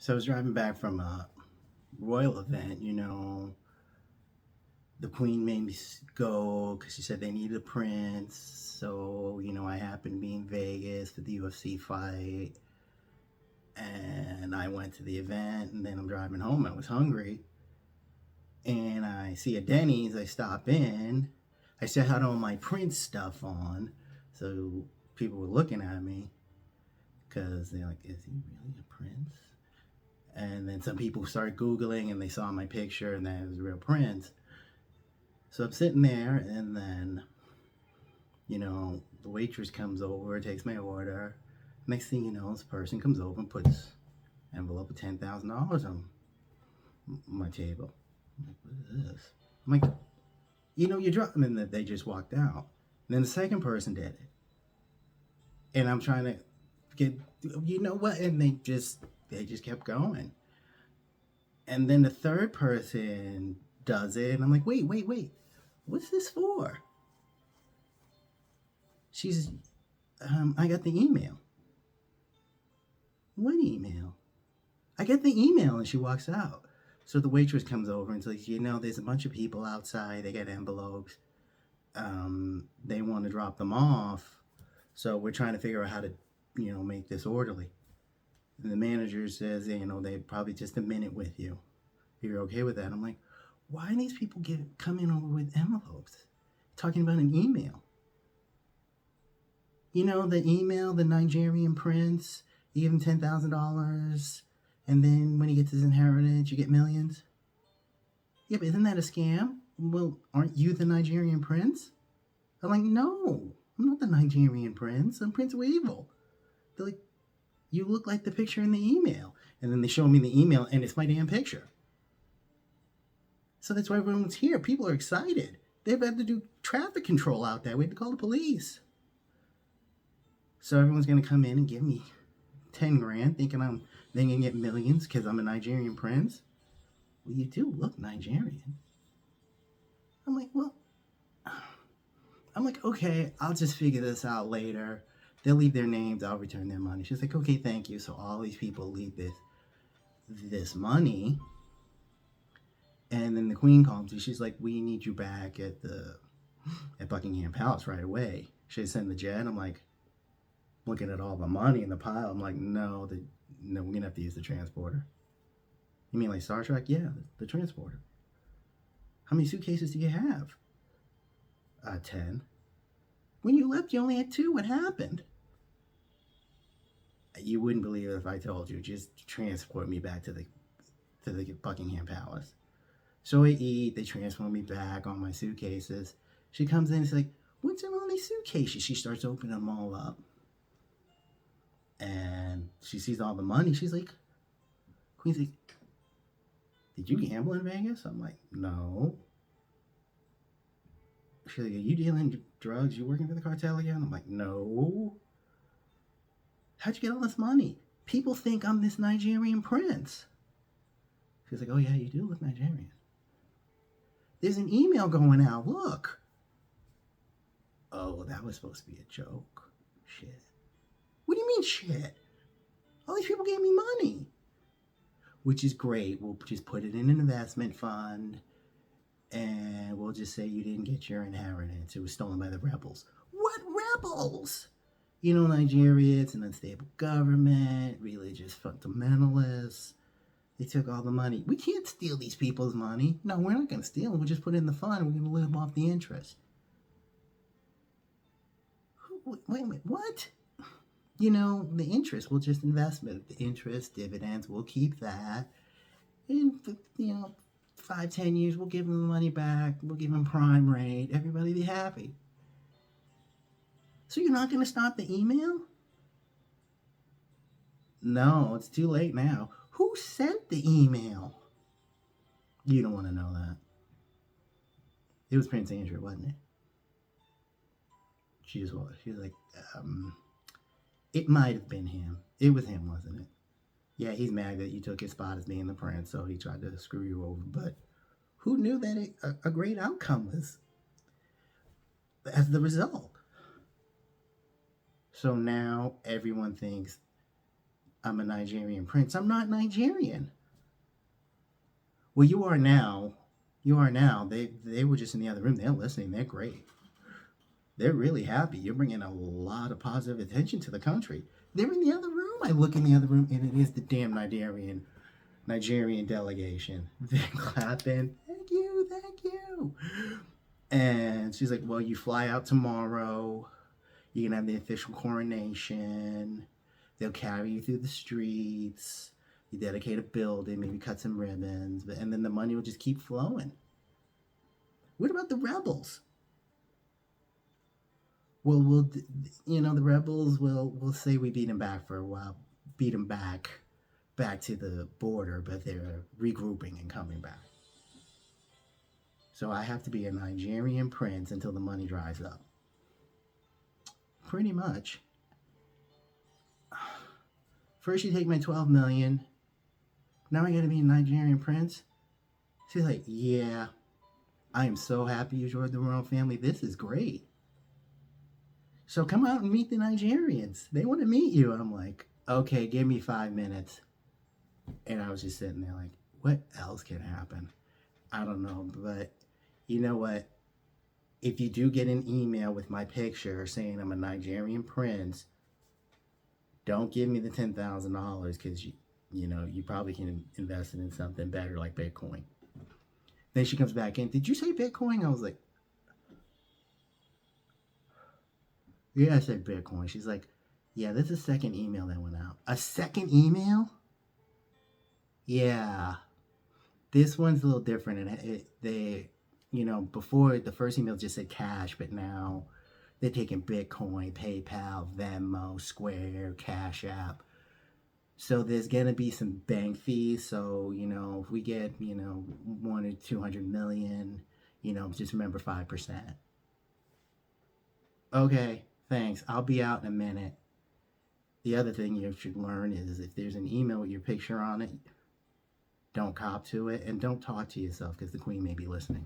So I was driving back from a royal event, the queen made me go because she said they needed a prince. So, I happened to be in Vegas for the UFC fight. And I went to the event, and then I'm driving home. I was hungry. And I see a Denny's. I stop in. I still had all my Prince stuff on. So people were looking at me because they're like, is he really a prince? And then some people started Googling and they saw my picture and that it was a real Prince. So I'm sitting there, and then, the waitress comes over, takes my order. Next thing you know, this person comes over and puts an envelope of $10,000 on my table. I'm like, what is this? I'm like, you dropped them, and that they just walked out. And then the second person did it. And I'm trying to get, what? And they just kept going. And then the third person does it, and I'm like, wait. What's this for? She's, I got the email. What email? I get the email, and she walks out. So the waitress comes over and says, there's a bunch of people outside. They got envelopes. They want to drop them off. So we're trying to figure out how to, make this orderly. And the manager says, they probably just a minute with you. If you're okay with that. I'm like, why are these people coming over with envelopes? Talking about an email. The email, the Nigerian prince, you give him $10,000, and then when he gets his inheritance, you get millions. Yeah, but isn't that a scam? Well, aren't you the Nigerian prince? I'm like, no, I'm not the Nigerian prince. I'm Prince Wavel. They're like, you look like the picture in the email. And then they show me the email, and it's my damn picture. So that's why everyone's here. People are excited. They've had to do traffic control out there. We had to call the police. So everyone's going to come in and give me 10 grand, thinking I'm then going to get millions because I'm a Nigerian prince. Well, you do look Nigerian. I'm like, okay, I'll just figure this out later. They'll leave their names. I'll return their money. She's like, okay, thank you. So all these people leave this money. And then the queen calls me. She's like, we need you back at Buckingham Palace right away. Should I send the jet? I'm like, looking at all the money in the pile. I'm like, no, we're going to have to use the transporter. You mean like Star Trek? Yeah, the transporter. How many suitcases do you have? 10. When you left, you only had 2. What happened? You wouldn't believe it if I told you. Just transport me back to the Buckingham Palace. So I eat. They transport me back on my suitcases. She comes in and is like, what's in all these suitcases? She starts opening them all up. And she sees all the money. She's like, Queen's like, did you gamble in Vegas? I'm like, no. She's like, are you dealing drugs? You working for the cartel again? I'm like, no. How'd you get all this money? People think I'm this Nigerian prince. She's like, oh yeah, you do look Nigerian. There's an email going out. Look. Oh, that was supposed to be a joke. Shit. What do you mean shit? All these people gave me money. Which is great. We'll just put it in an investment fund. And we'll just say you didn't get your inheritance. It was stolen by the rebels. What rebels? Nigeria, it's an unstable government, religious fundamentalists. They took all the money. We can't steal these people's money. No, we're not going to steal it. We'll just put it in the fund. We're going to live off the interest. Wait a minute. What? The interest, we'll just invest it. The interest, dividends, we'll keep that. And, 5-10 years, we'll give them the money back. We'll give them prime rate. Everybody be happy. So you're not going to stop the email? No, it's too late now. Who sent the email? You don't want to know that. It was Prince Andrew, wasn't it? She was like, it might have been him. It was him, wasn't it? Yeah, he's mad that you took his spot as being the prince, so he tried to screw you over. But who knew that a great outcome was as the result? So now everyone thinks I'm a Nigerian prince. I'm not Nigerian. Well, you are now. You are now. They were just in the other room. They're listening. They're great. They're really happy. You're bringing a lot of positive attention to the country. They're in the other room. I look in the other room, and it is the damn Nigerian delegation. They're clapping. Thank you, thank you. And she's like, "Well, you fly out tomorrow. You can have the official coronation. They'll carry you through the streets. You dedicate a building, maybe cut some ribbons, and then the money will just keep flowing." What about the rebels? Well, the rebels will say we beat them back for a while, beat them back to the border, but they're regrouping and coming back. So I have to be a Nigerian prince until the money dries up. Pretty much. First you take my 12 million. Now I gotta be a Nigerian prince. She's like, yeah, I am so happy you joined the royal family. This is great. So come out and meet the Nigerians. They want to meet you. I'm like, okay, give me 5 minutes. And I was just sitting there like, what else can happen? I don't know, but you know what? If you do get an email with my picture saying I'm a Nigerian prince, don't give me the $10,000 because you probably can invest it in something better like Bitcoin. Then she comes back in. Did you say Bitcoin? I was like, yeah, I said Bitcoin. She's like, yeah, this is a second email that went out. A second email? Yeah. This one's a little different. And before the first email just said cash, but now they're taking Bitcoin, PayPal, Venmo, Square, Cash App. So there's going to be some bank fees. So, if we get, 1 or 200 million, just remember 5%. Okay, thanks. I'll be out in a minute. The other thing you should learn is if there's an email with your picture on it, don't cop to it and don't talk to yourself because the queen may be listening.